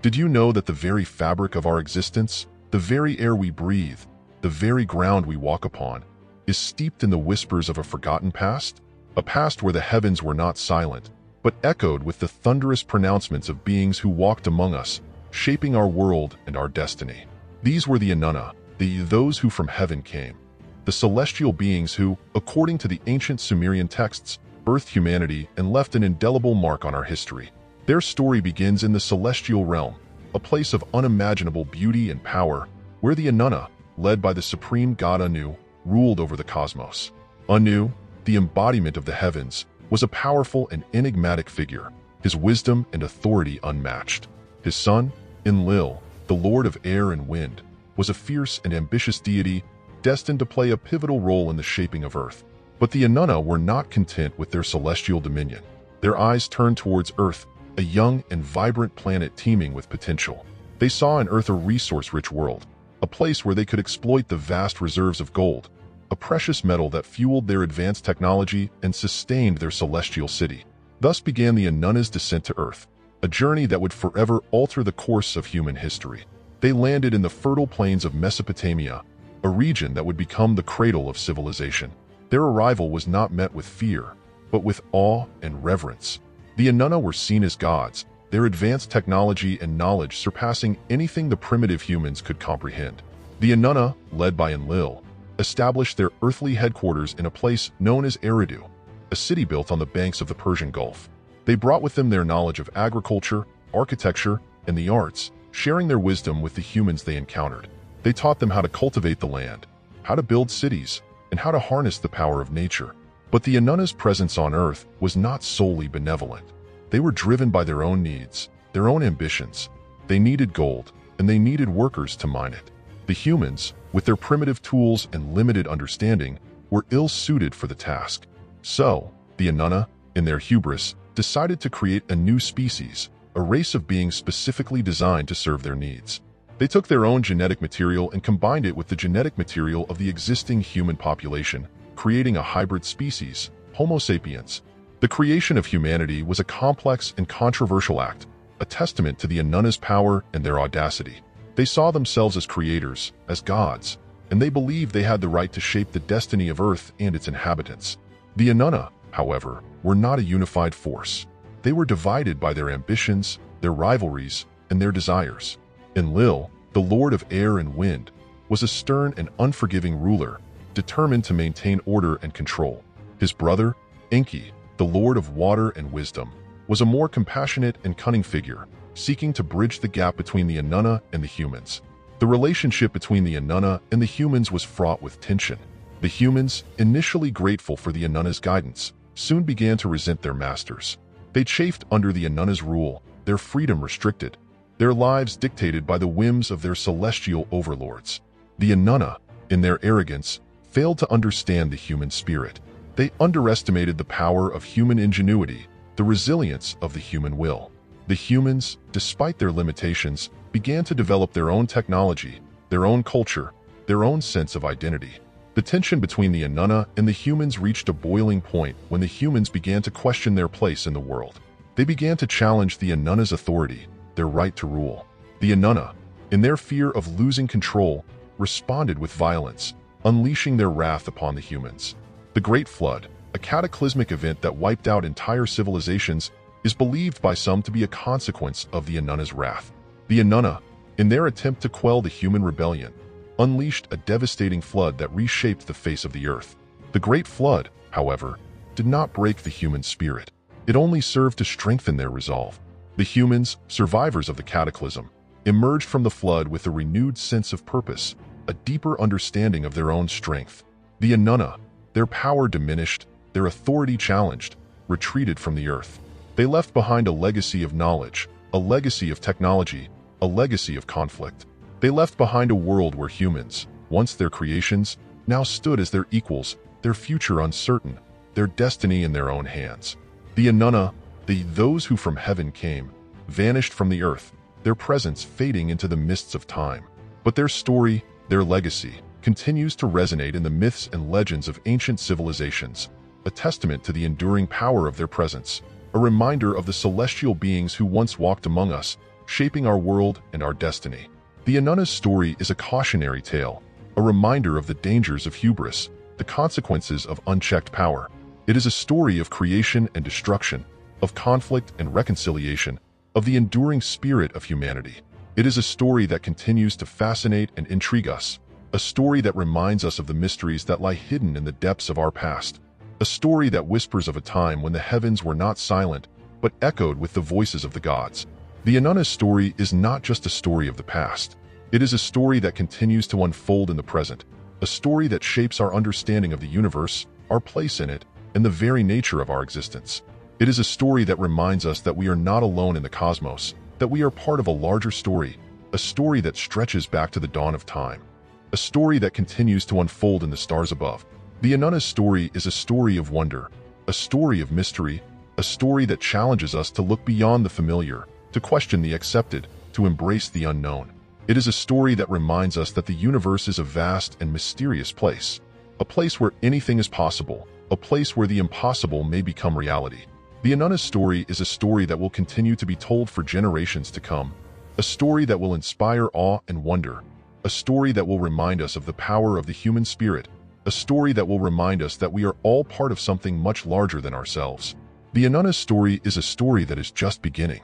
Did you know that the very fabric of our existence, the very air we breathe, the very ground we walk upon, is steeped in the whispers of a forgotten past? A past where the heavens were not silent, but echoed with the thunderous pronouncements of beings who walked among us, shaping our world and our destiny. These were the Anunna, those who from heaven came. The celestial beings who, according to the ancient Sumerian texts, birthed humanity and left an indelible mark on our history. Their story begins in the celestial realm, a place of unimaginable beauty and power, where the Anunna, led by the supreme god Anu, ruled over the cosmos. Anu, the embodiment of the heavens, was a powerful and enigmatic figure, his wisdom and authority unmatched. His son, Enlil, the lord of air and wind, was a fierce and ambitious deity destined to play a pivotal role in the shaping of Earth. But the Anunna were not content with their celestial dominion. Their eyes turned towards Earth, a young and vibrant planet teeming with potential. They saw in Earth a resource-rich world, a place where they could exploit the vast reserves of gold, a precious metal that fueled their advanced technology and sustained their celestial city. Thus began the Anunna's descent to Earth, a journey that would forever alter the course of human history. They landed in the fertile plains of Mesopotamia, a region that would become the cradle of civilization. Their arrival was not met with fear, but with awe and reverence. The Anunna were seen as gods, their advanced technology and knowledge surpassing anything the primitive humans could comprehend. The Anunna, led by Enlil, established their earthly headquarters in a place known as Eridu, a city built on the banks of the Persian Gulf. They brought with them their knowledge of agriculture, architecture, and the arts, sharing their wisdom with the humans they encountered. They taught them how to cultivate the land, how to build cities, and how to harness the power of nature. But the Anunna's presence on Earth was not solely benevolent. They were driven by their own needs, their own ambitions. They needed gold, and they needed workers to mine it. The humans, with their primitive tools and limited understanding, were ill-suited for the task. So, the Anunna, in their hubris, decided to create a new species, a race of beings specifically designed to serve their needs. They took their own genetic material and combined it with the genetic material of the existing human population, creating a hybrid species, Homo sapiens. The creation of humanity was a complex and controversial act, a testament to the Anunna's power and their audacity. They saw themselves as creators, as gods, and they believed they had the right to shape the destiny of Earth and its inhabitants. The Anunna, however, were not a unified force. They were divided by their ambitions, their rivalries, and their desires. Enlil, the lord of air and wind, was a stern and unforgiving ruler, determined to maintain order and control. His brother, Enki, the lord of water and wisdom, was a more compassionate and cunning figure, seeking to bridge the gap between the Anunna and the humans. The relationship between the Anunna and the humans was fraught with tension. The humans, initially grateful for the Anunna's guidance, soon began to resent their masters. They chafed under the Anunna's rule, their freedom restricted, their lives dictated by the whims of their celestial overlords. The Anunna, in their arrogance, failed to understand the human spirit. They underestimated the power of human ingenuity, the resilience of the human will. The humans, despite their limitations, began to develop their own technology, their own culture, their own sense of identity. The tension between the Anunna and the humans reached a boiling point when the humans began to question their place in the world. They began to challenge the Anunna's authority, their right to rule. The Anunna, in their fear of losing control, responded with violence, unleashing their wrath upon the humans. The Great Flood, a cataclysmic event that wiped out entire civilizations, is believed by some to be a consequence of the Anunna's wrath. The Anunna, in their attempt to quell the human rebellion, unleashed a devastating flood that reshaped the face of the earth. The Great Flood, however, did not break the human spirit. It only served to strengthen their resolve. The humans, survivors of the cataclysm, emerged from the flood with a renewed sense of purpose, a deeper understanding of their own strength. The Anunna, their power diminished, their authority challenged, retreated from the earth. They left behind a legacy of knowledge, a legacy of technology, a legacy of conflict. They left behind a world where humans, once their creations, now stood as their equals, their future uncertain, their destiny in their own hands. The Anunna, those who from heaven came, vanished from the earth, their presence fading into the mists of time. But their story, their legacy, continues to resonate in the myths and legends of ancient civilizations, a testament to the enduring power of their presence, a reminder of the celestial beings who once walked among us, shaping our world and our destiny. The Anunna's story is a cautionary tale, a reminder of the dangers of hubris, the consequences of unchecked power. It is a story of creation and destruction, of conflict and reconciliation, of the enduring spirit of humanity. It is a story that continues to fascinate and intrigue us, a story that reminds us of the mysteries that lie hidden in the depths of our past, a story that whispers of a time when the heavens were not silent, but echoed with the voices of the gods. The Anunna's story is not just a story of the past. It is a story that continues to unfold in the present, a story that shapes our understanding of the universe, our place in it, and the very nature of our existence. It is a story that reminds us that we are not alone in the cosmos, that we are part of a larger story, a story that stretches back to the dawn of time, a story that continues to unfold in the stars above. The Anunna's story is a story of wonder, a story of mystery, a story that challenges us to look beyond the familiar, to question the accepted, to embrace the unknown. It is a story that reminds us that the universe is a vast and mysterious place, a place where anything is possible, a place where the impossible may become reality. The Anunna's story is a story that will continue to be told for generations to come, a story that will inspire awe and wonder, a story that will remind us of the power of the human spirit, a story that will remind us that we are all part of something much larger than ourselves. The Anunna's story is a story that is just beginning.